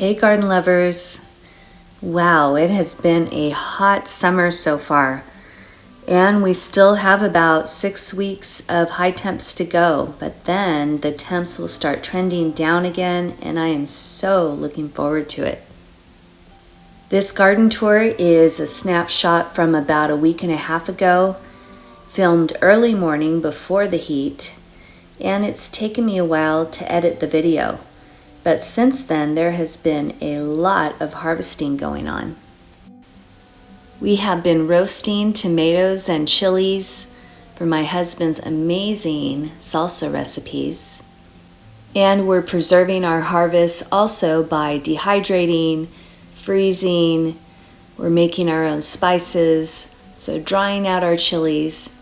Hey garden lovers! Wow, it has been a hot summer so far, and we still have about 6 weeks of high temps to go, but then the temps will start trending down again, and I am so looking forward to it. This garden tour is a snapshot from about a week and a half ago, filmed early morning before the heat, and it's taken me a while to edit the video. But since then, there has been a lot of harvesting going on. We have been roasting tomatoes and chilies for my husband's amazing salsa recipes. And we're preserving our harvest also by dehydrating, freezing. We're making our own spices, so drying out our chilies.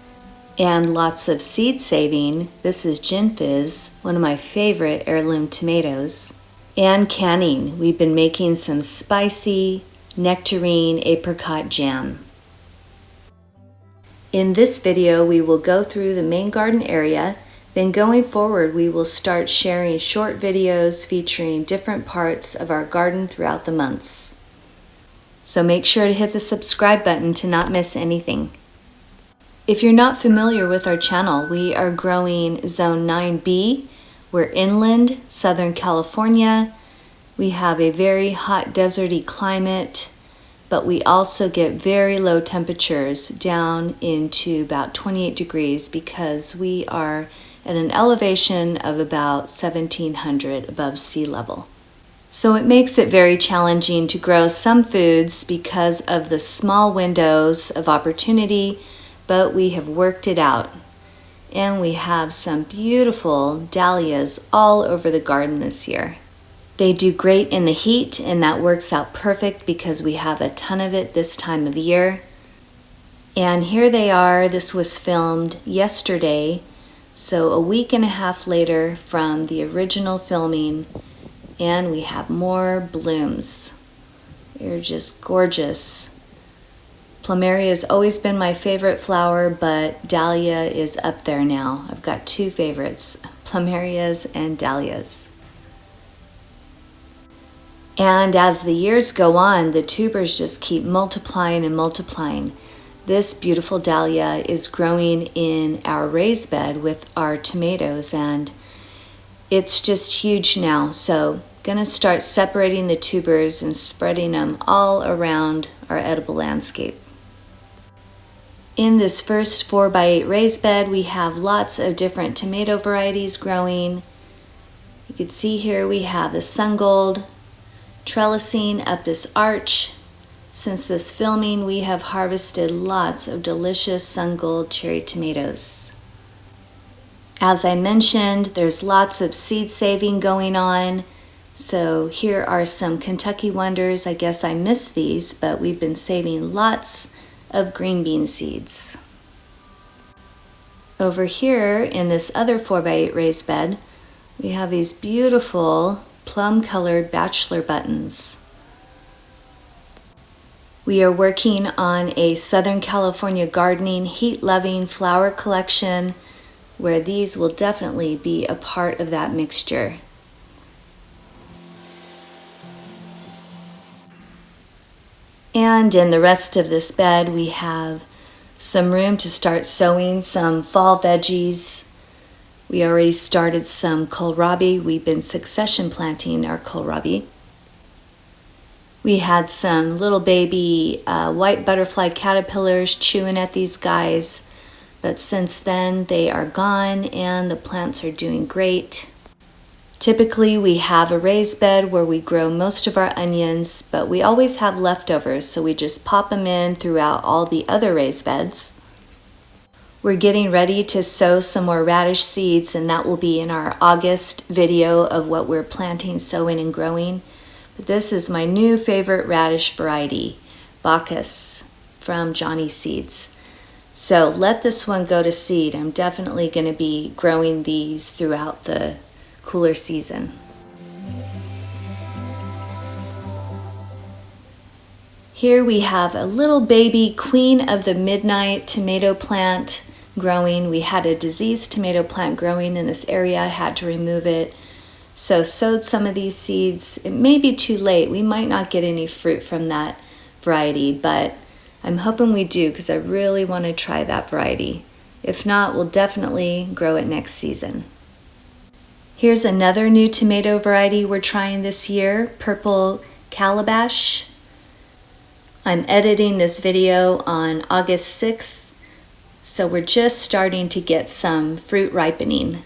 And lots of seed saving. This is Gin Fizz, one of my favorite heirloom tomatoes. And canning. We've been making some spicy nectarine apricot jam. In this video, we will go through the main garden area. Then going forward, we will start sharing short videos featuring different parts of our garden throughout the months. So make sure to hit the subscribe button to not miss anything. If you're not familiar with our channel, we are growing Zone 9B. We're inland, Southern California. We have a very hot deserty climate, but we also get very low temperatures down into about 28 degrees because we are at an elevation of about 1,700 above sea level. So it makes it very challenging to grow some foods because of the small windows of opportunity, but we have worked it out. And we have some beautiful dahlias all over the garden this year. They do great in the heat, and that works out perfect because we have a ton of it this time of year. And here they are. This was filmed yesterday, so a week and a half later from the original filming, and we have more blooms. They're just gorgeous. Plumeria has always been my favorite flower, but dahlia is up there now. I've got two favorites, plumerias and dahlias. And as the years go on, the tubers just keep multiplying and multiplying. This beautiful dahlia is growing in our raised bed with our tomatoes, and it's just huge now. So gonna start separating the tubers and spreading them all around our edible landscape. In this first 4x8 raised bed, we have lots of different tomato varieties growing. You can see here we have the Sungold trellising up this arch. Since this filming, we have harvested lots of delicious Sungold cherry tomatoes. As I mentioned, there's lots of seed saving going on. So here are some Kentucky Wonders. I guess I missed these, but we've been saving lots of green bean seeds. Over here in this other 4x8 raised bed, we have these beautiful plum colored bachelor buttons. We are working on a Southern California gardening heat loving flower collection where these will definitely be a part of that mixture. And in the rest of this bed, we have some room to start sowing some fall veggies. We already started some kohlrabi. We've been succession planting our kohlrabi. We had some little baby white butterfly caterpillars chewing at these guys, but since then they are gone and the plants are doing great. Typically, we have a raised bed where we grow most of our onions, but we always have leftovers, so we just pop them in throughout all the other raised beds. We're getting ready to sow some more radish seeds, and that will be in our August video of what we're planting, sowing, and growing. But this is my new favorite radish variety, Bacchus, from Johnny Seeds. So let this one go to seed. I'm definitely going to be growing these throughout the cooler season. Here we have a little baby Queen of the Midnight tomato plant growing. We had a diseased tomato plant growing in this area. I had to remove it. So sowed some of these seeds. It may be too late. We might not get any fruit from that variety, but I'm hoping we do because I really want to try that variety. If not, we'll definitely grow it next season. Here's another new tomato variety we're trying this year, purple calabash. I'm editing this video on August 6th, so we're just starting to get some fruit ripening.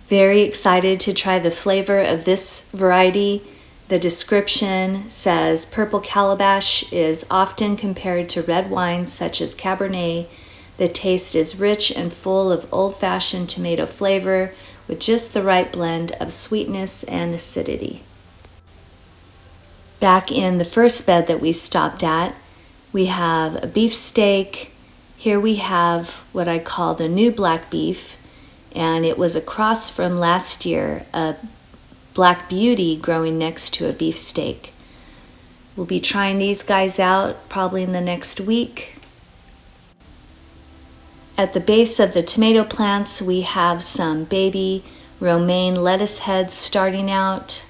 Very excited to try the flavor of this variety. The description says purple calabash is often compared to red wines such as Cabernet. The taste is rich and full of old-fashioned tomato flavor with just the right blend of sweetness and acidity. Back in the first bed that we stopped at, we have a beefsteak. Here we have what I call the new black beef, and it was a cross from last year, a black beauty growing next to a beefsteak. We'll be trying these guys out probably in the next week. At the base of the tomato plants, we have some baby romaine lettuce heads starting out.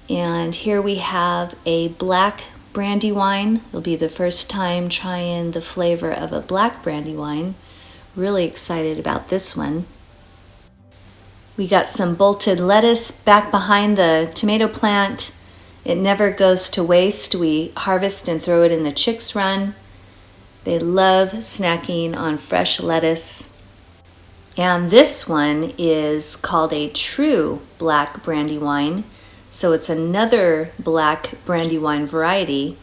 And here we have a black brandy wine. It'll be the first time trying the flavor of a black brandy wine. Really excited about this one. We got some bolted lettuce back behind the tomato plant. It never goes to waste. We harvest and throw it in the chicks' run. They love snacking on fresh lettuce. And this one is called a true black brandy wine. So it's another black brandy wine variety,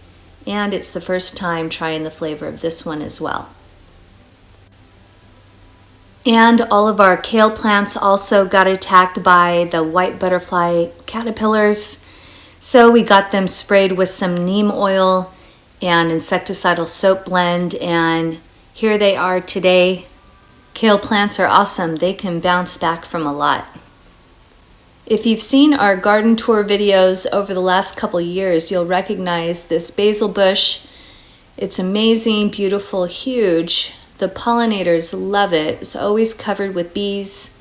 and it's the first time trying the flavor of this one as well. And all of our kale plants also got attacked by the white butterfly caterpillars. So we got them sprayed with some neem oil and insecticidal soap blend, and here they are today. Kale plants are awesome. They can bounce back from a lot. If you've seen our garden tour videos over the last couple years, you'll recognize this basil bush. It's amazing, beautiful, huge. The pollinators love it. It's always covered with bees.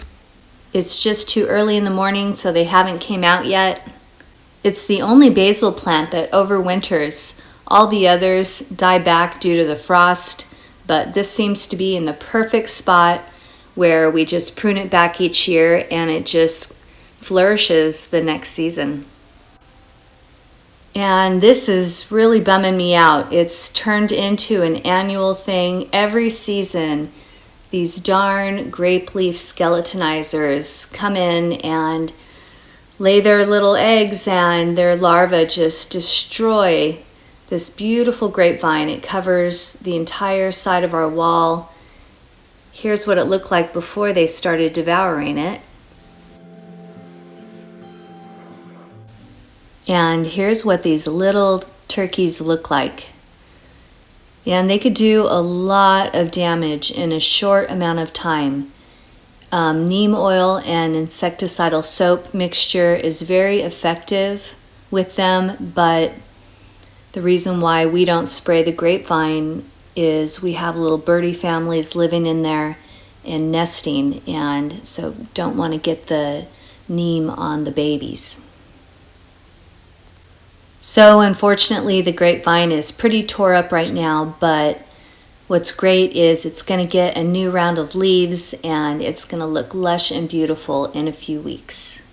It's just too early in the morning, so they haven't came out yet. It's the only basil plant that overwinters. All the others die back due to the frost, but this seems to be in the perfect spot where we just prune it back each year and it just flourishes the next season. And this is really bumming me out. It's turned into an annual thing every season. These darn grape leaf skeletonizers come in and lay their little eggs, and their larvae just destroy this beautiful grapevine. It covers the entire side of our wall. Here's what it looked like before they started devouring it. And here's what these little turkeys look like. And they could do a lot of damage in a short amount of time. Neem oil and insecticidal soap mixture is very effective with them, but the reason why we don't spray the grapevine is we have little birdie families living in there and nesting, and so don't want to get the neem on the babies. So unfortunately, the grapevine is pretty tore up right now, but what's great is it's going to get a new round of leaves and it's going to look lush and beautiful in a few weeks.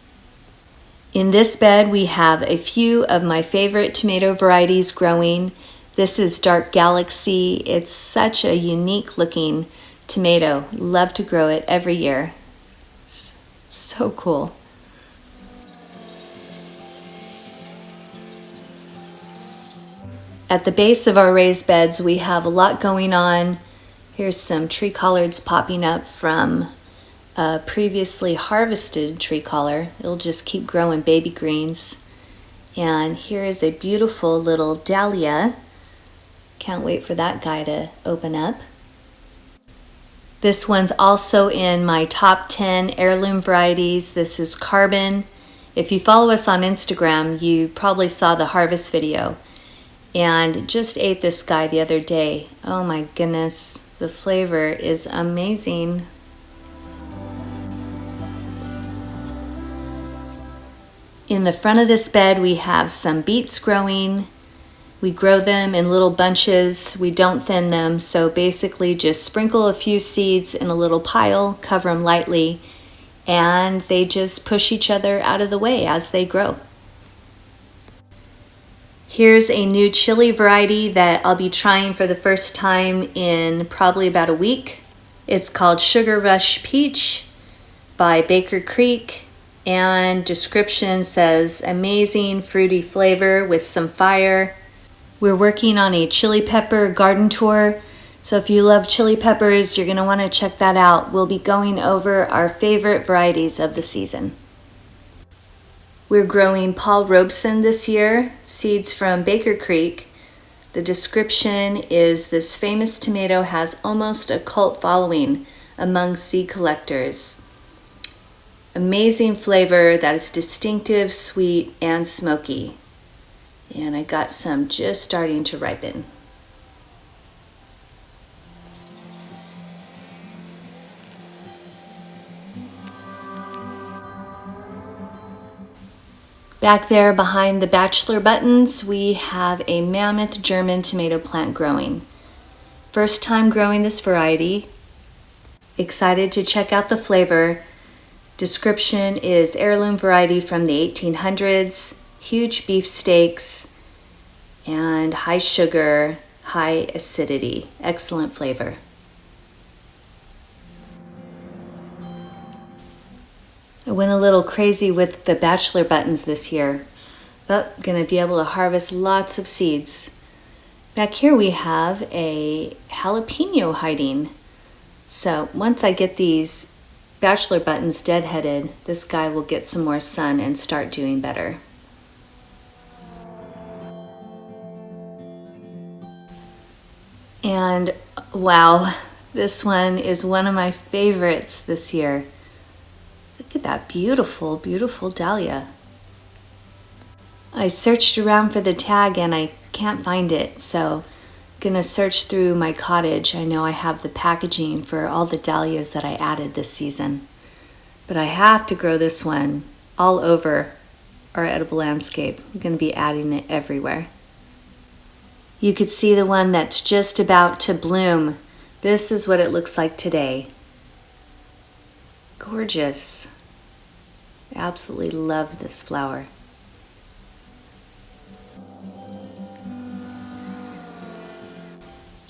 In this bed, we have a few of my favorite tomato varieties growing. This is Dark Galaxy. It's such a unique looking tomato. Love to grow it every year. It's so cool. At the base of our raised beds, we have a lot going on. Here's some tree collards popping up from a previously harvested tree collar. It'll just keep growing baby greens. And here is a beautiful little dahlia. Can't wait for that guy to open up. This one's also in my top 10 heirloom varieties. This is Carbon. If you follow us on Instagram, you probably saw the harvest video. And just ate this guy the other day. Oh my goodness, the flavor is amazing. In the front of this bed we have some beets growing. We grow them in little bunches. We don't thin them, so basically just sprinkle a few seeds in a little pile, cover them lightly, and they just push each other out of the way as they grow. Here's a new chili variety that I'll be trying for the first time in probably about a week. It's called Sugar Rush Peach by Baker Creek, and description says amazing fruity flavor with some fire. We're working on a chili pepper garden tour, so if you love chili peppers, you're going to want to check that out. We'll be going over our favorite varieties of the season. We're growing Paul Robeson this year, seeds from Baker Creek. The description is this famous tomato has almost a cult following among seed collectors. Amazing flavor that is distinctive, sweet, and smoky. And I got some just starting to ripen. Back there behind the bachelor buttons, we have a mammoth German tomato plant growing. First time growing this variety. Excited to check out the flavor. Description is heirloom variety from the 1800s, huge beef steaks, and high sugar, high acidity, excellent flavor. I went a little crazy with the bachelor buttons this year, but gonna be able to harvest lots of seeds. Back here we have a jalapeno hiding. So once I get these bachelor buttons deadheaded, this guy will get some more sun and start doing better. And wow, this one is one of my favorites this year. Look at that beautiful, beautiful dahlia. I searched around for the tag and I can't find it, so I'm gonna search through my cottage. I know I have the packaging for all the dahlias that I added this season, but I have to grow this one all over our edible landscape. I'm gonna be adding it everywhere. You could see the one that's just about to bloom. This is what it looks like today. Gorgeous. I absolutely love this flower.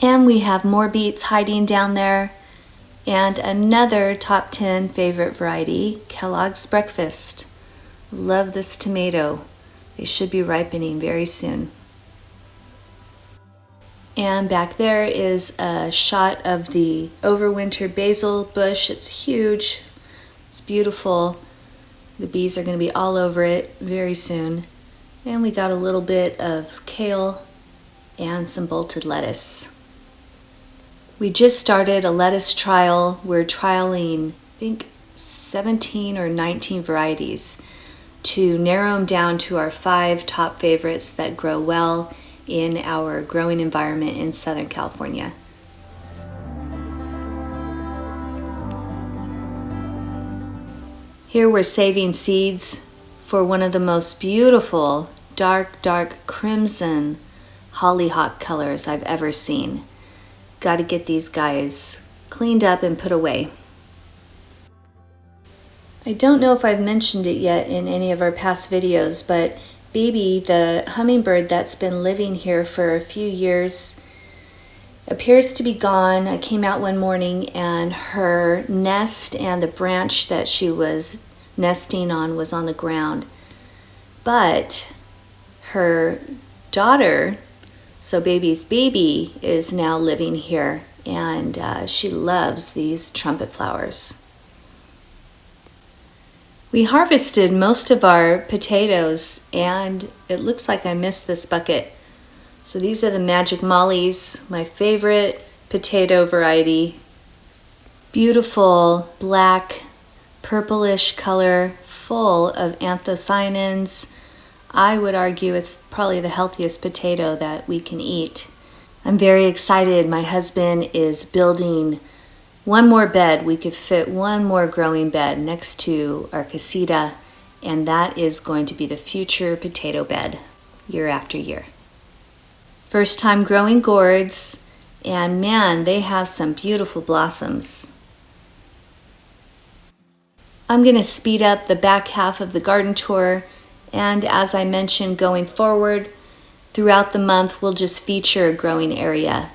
And we have more beets hiding down there, and another top 10 favorite variety, Kellogg's Breakfast. Love this tomato. They should be ripening very soon. And back there is a shot of the overwintered basil bush. It's huge. It's beautiful. The bees are going to be all over it very soon. And we got a little bit of kale and some bolted lettuce. We just started a lettuce trial. We're trialing, I think, 17 or 19 varieties to narrow them down to our 5 top favorites that grow well in our growing environment in Southern California. Here we're saving seeds for one of the most beautiful dark crimson hollyhock colors I've ever seen. Got to get these guys cleaned up and put away. I don't know if I've mentioned it yet in any of our past videos, but Baby, the hummingbird that's been living here for a few years, appears to be gone. I came out one morning and her nest and the branch that she was nesting on was on the ground. But her daughter, so Baby's baby, is now living here, and she loves these trumpet flowers. We harvested most of our potatoes, and it looks like I missed this bucket. So these are the Magic Mollies, my favorite potato variety. Beautiful black, purplish color, full of anthocyanins. I would argue it's probably the healthiest potato that we can eat. I'm very excited. My husband is building one more bed. We could fit one more growing bed next to our casita, and that is going to be the future potato bed year after year. First time growing gourds, and man, they have some beautiful blossoms. I'm going to speed up the back half of the garden tour, and as I mentioned, going forward throughout the month we'll just feature a growing area,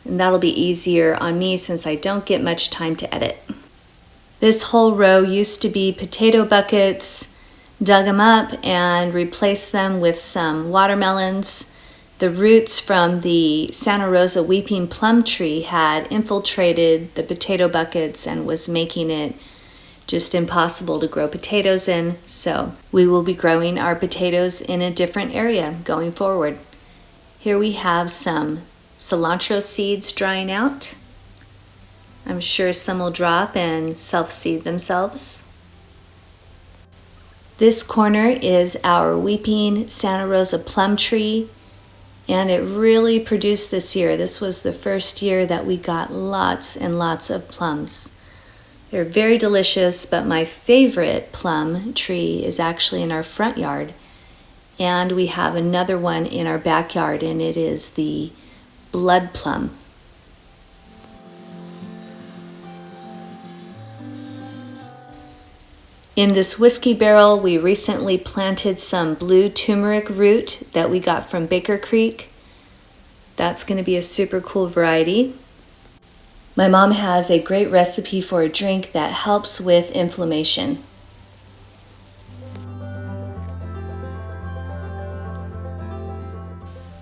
and that'll be easier on me since I don't get much time to edit. This whole row used to be potato buckets. Dug them up and replaced them with some watermelons. The roots from the Santa Rosa weeping plum tree had infiltrated the potato buckets and was making it just impossible to grow potatoes in, so we will be growing our potatoes in a different area going forward. Here we have some cilantro seeds drying out. I'm sure some will drop and self-seed themselves. This corner is our weeping Santa Rosa plum tree, and it really produced this year. This was the first year that we got lots and lots of plums. They're very delicious, but my favorite plum tree is actually in our front yard, and we have another one in our backyard, and it is the blood plum. In this whiskey barrel, we recently planted some blue turmeric root that we got from Baker Creek. That's going to be a super cool variety. My mom has a great recipe for a drink that helps with inflammation.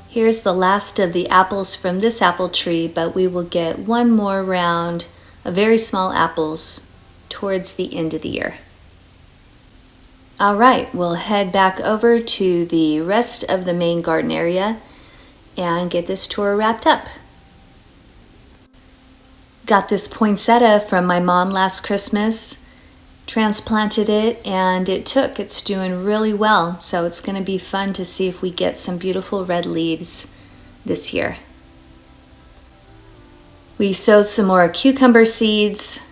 Here's the last of the apples from this apple tree, but we will get one more round of very small apples towards the end of the year. All right, we'll head back over to the rest of the main garden area and get this tour wrapped up. Got this poinsettia from my mom last Christmas, transplanted it, and it's doing really well, so it's going to be fun to see if we get some beautiful red leaves this year. We sowed some more cucumber seeds.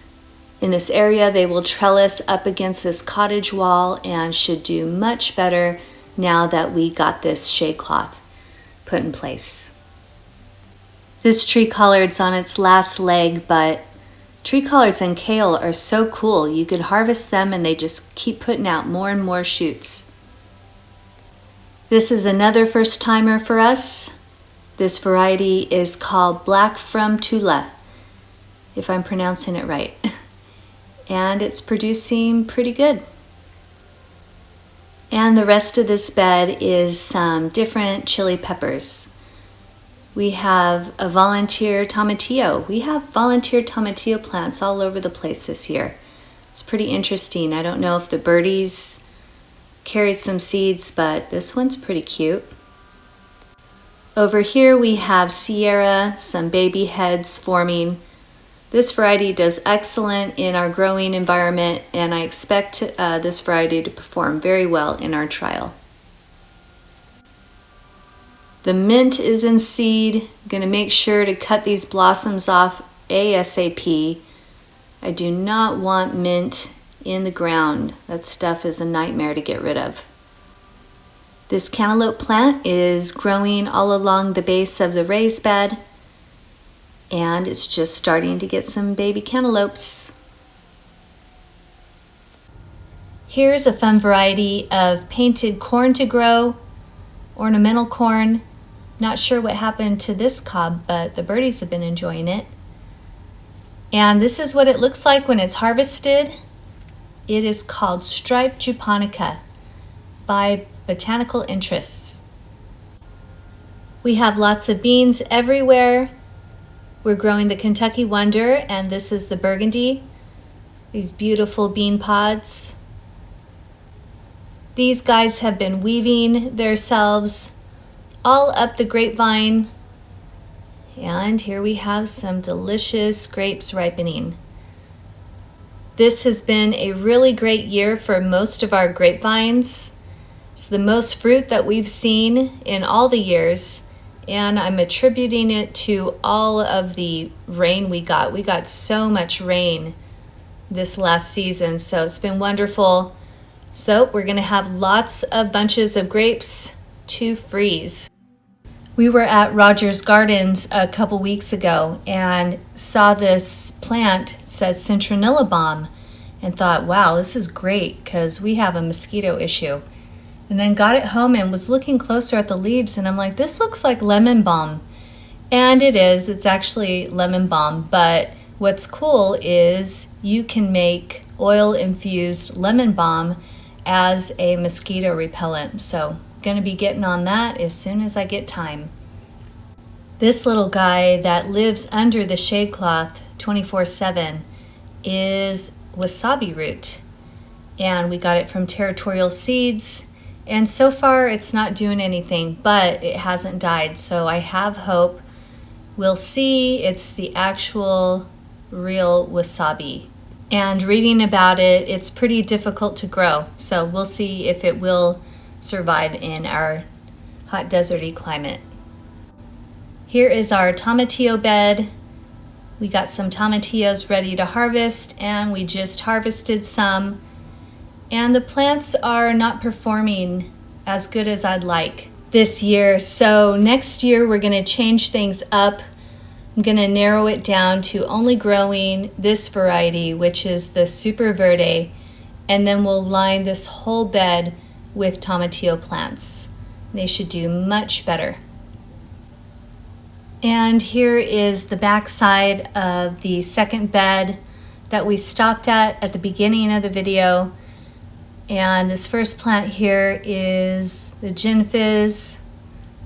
In this area, they will trellis up against this cottage wall and should do much better now that we got this shade cloth put in place. This tree collard's on its last leg, but tree collards and kale are so cool. You could harvest them and they just keep putting out more and more shoots. This is another first timer for us. This variety is called Black from Tula, if I'm pronouncing it right. And it's producing pretty good. And the rest of this bed is some different chili peppers. We have a volunteer tomatillo. We have volunteer tomatillo plants all over the place this year. It's pretty interesting. I don't know if the birdies carried some seeds, but this one's pretty cute. Over here we have Sierra, some baby heads forming. This variety does excellent in our growing environment, and I expect this variety to perform very well in our trial. The mint is in seed. I'm going to make sure to cut these blossoms off ASAP. I do not want mint in the ground. That stuff is a nightmare to get rid of. This cantaloupe plant is growing all along the base of the raised bed, and it's just starting to get some baby cantaloupes. Here's a fun variety of painted corn to grow, ornamental corn. Not sure what happened to this cob, but the birdies have been enjoying it. And this is what it looks like when it's harvested. It is called striped japonica by Botanical Interests. We have lots of beans everywhere. We're growing the Kentucky Wonder, and this is the Burgundy. These beautiful bean pods. These guys have been weaving themselves all up the grapevine. And here we have some delicious grapes ripening. This has been a really great year for most of our grapevines. It's the most fruit that we've seen in all the years. And I'm attributing it to all of the rain we got. We got so much rain this last season, so it's been wonderful. So we're gonna have lots of bunches of grapes to freeze. We were at Rogers Gardens a couple weeks ago and saw this plant, it says citronella balm, and thought, wow, this is great because we have a mosquito issue. And then got it home and was looking closer at the leaves, and I'm like, this looks like lemon balm. And it is, it's actually lemon balm, but what's cool is you can make oil-infused lemon balm as a mosquito repellent. So gonna be getting on that as soon as I get time. This little guy that lives under the shade cloth 24/7 is wasabi root, and we got it from Territorial Seeds, and so far it's not doing anything, but it hasn't died, so I have hope. We'll see. It's the actual real wasabi, and reading about it, it's pretty difficult to grow, so we'll see if it will survive in our hot deserty climate. Here is our tomatillo bed. We got some tomatillos ready to harvest, and we just harvested some, and the plants are not performing as good as I'd like this year. So next year we're going to change things up. I'm going to narrow it down to only growing this variety, which is the Super Verde, and then we'll line this whole bed with tomatillo plants. They should do much better. And here is the back side of the second bed that we stopped at the beginning of the video. And this first plant here is the Gin Fizz,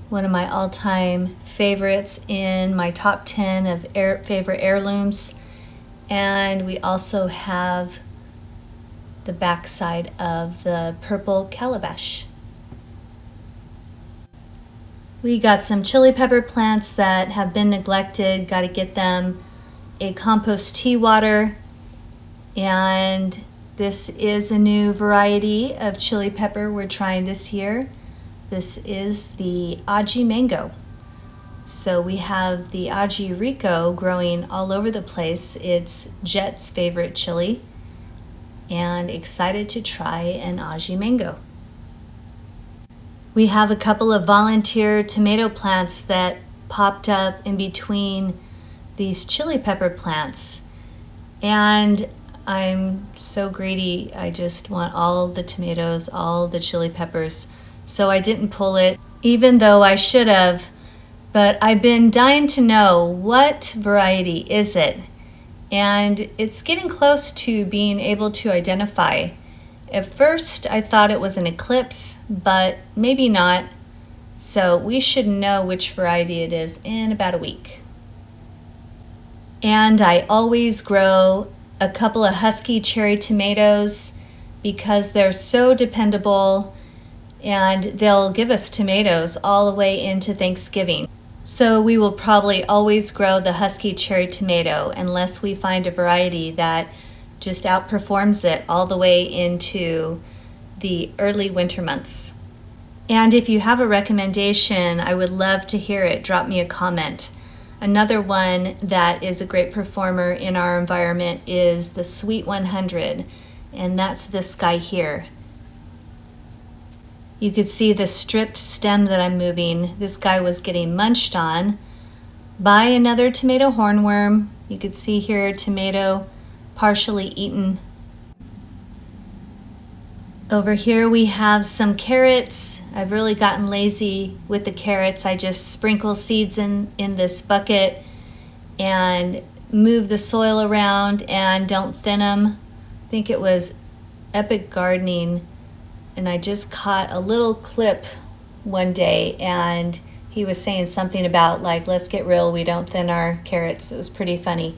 one of my all-time favorites in my top 10 of favorite heirlooms. And we also have the back side of the purple calabash. We got some chili pepper plants that have been neglected. Got to get them a compost tea water. And this is a new variety of chili pepper we're trying this year. This is the Aji Mango. So we have the Aji Rico growing all over the place. It's Jet's favorite chili, and excited to try an Aji Mango. We have a couple of volunteer tomato plants that popped up in between these chili pepper plants, and I'm so greedy. I just want all the tomatoes, all the chili peppers, so I didn't pull it, even though I should have. But I've been dying to know, what variety is it? And it's getting close to being able to identify. At first I thought it was an eclipse, but maybe not. So we should know which variety it is in about a week. And I always grow a couple of husky cherry tomatoes because they're so dependable, and they'll give us tomatoes all the way into Thanksgiving. So we will probably always grow the husky cherry tomato unless we find a variety that just outperforms it all the way into the early winter months. And if you have a recommendation, I would love to hear it. Drop me a comment. Another one that is a great performer in our environment is the Sweet 100, and that's this guy here. You could see the stripped stem that I'm moving. This guy was getting munched on by another tomato hornworm. You could see here a tomato partially eaten. Over here we have some carrots. I've really gotten lazy with the carrots. I just sprinkle seeds in this bucket and move the soil around and don't thin them. I think it was Epic Gardening, and I just caught a little clip one day, and he was saying something about, like, let's get real, we don't thin our carrots. It was pretty funny.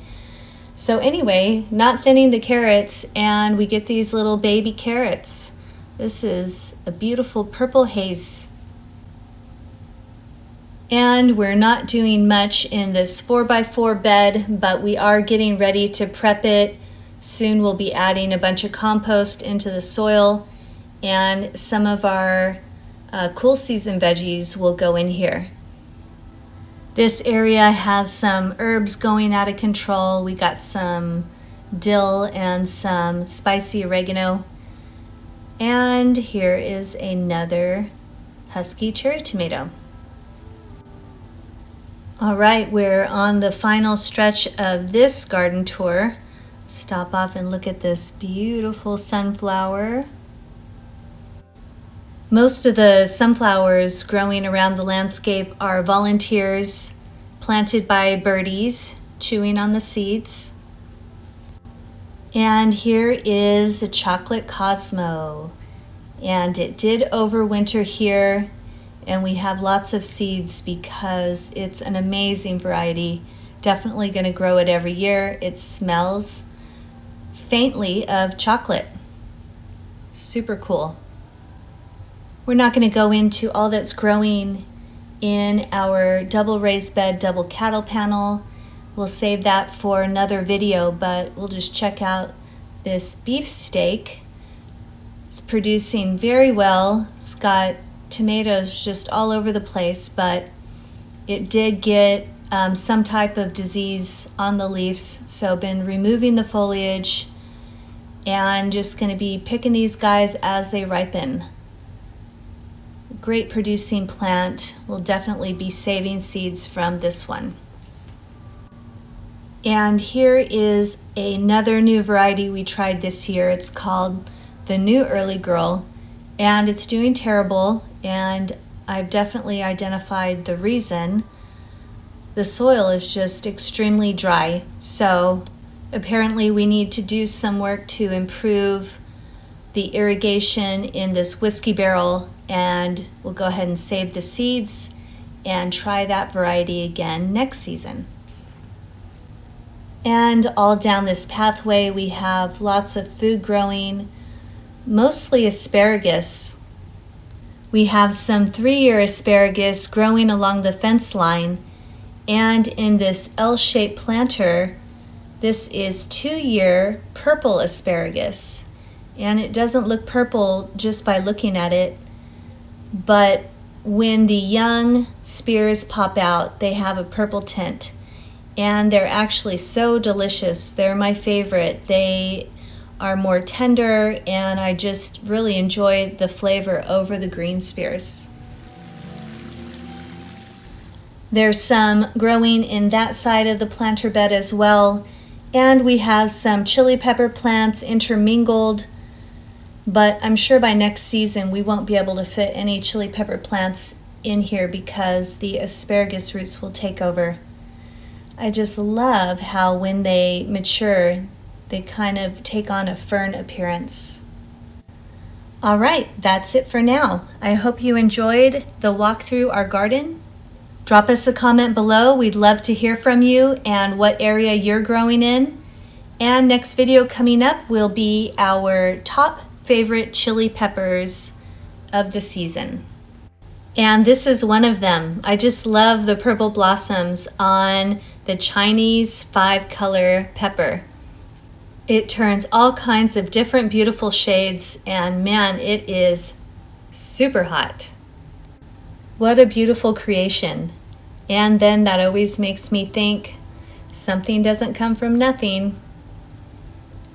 So anyway, not thinning the carrots, and we get these little baby carrots. This is a beautiful purple haze. And we're not doing much in this 4x4 bed, but we are getting ready to prep it. Soon we'll be adding a bunch of compost into the soil, and some of our cool season veggies will go in here. This area has some herbs going out of control. We got some dill and some spicy oregano. And here is another husky cherry tomato. All right, we're on the final stretch of this garden tour. Stop off and look at this beautiful sunflower. Most of the sunflowers growing around the landscape are volunteers planted by birdies chewing on the seeds. And here is a chocolate Cosmo. And it did overwinter here, and we have lots of seeds because it's an amazing variety. Definitely going to grow it every year. It smells faintly of chocolate. Super cool. We're not going to go into all that's growing in our double raised bed, double cattle panel. We'll save that for another video, but we'll just check out this beefsteak. It's producing very well. It's got tomatoes just all over the place, but it did get some type of disease on the leaves, so been removing the foliage and just going to be picking these guys as they ripen. Great producing plant. We'll definitely be saving seeds from this one. And here is another new variety we tried this year. It's called the New Early Girl, and it's doing terrible, and I've definitely identified the reason. The soil is just extremely dry, so apparently we need to do some work to improve the irrigation in this whiskey barrel, and we'll go ahead and save the seeds and try that variety again next season. And all down this pathway we have lots of food growing, mostly asparagus. We have some 3-year asparagus growing along the fence line, and in this L-shaped planter, this is 2-year purple asparagus. And it doesn't look purple just by looking at it, but when the young spears pop out, they have a purple tint, and they're actually so delicious. They're my favorite. They are more tender, and I just really enjoy the flavor over the green spears. There's some growing in that side of the planter bed as well, and we have some chili pepper plants intermingled, but I'm sure by next season we won't be able to fit any chili pepper plants in here because the asparagus roots will take over. I just love how when they mature, they kind of take on a fern appearance. All right, that's it for now. I hope you enjoyed the walk through our garden. Drop us a comment below. We'd love to hear from you and what area you're growing in. And next video coming up will be our top favorite chili peppers of the season. And this is one of them. I just love the purple blossoms on the Chinese 5-color pepper. It turns all kinds of different beautiful shades, and man, it is super hot. What a beautiful creation. And then that always makes me think something doesn't come from nothing.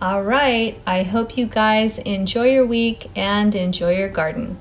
All right, I hope you guys enjoy your week and enjoy your garden.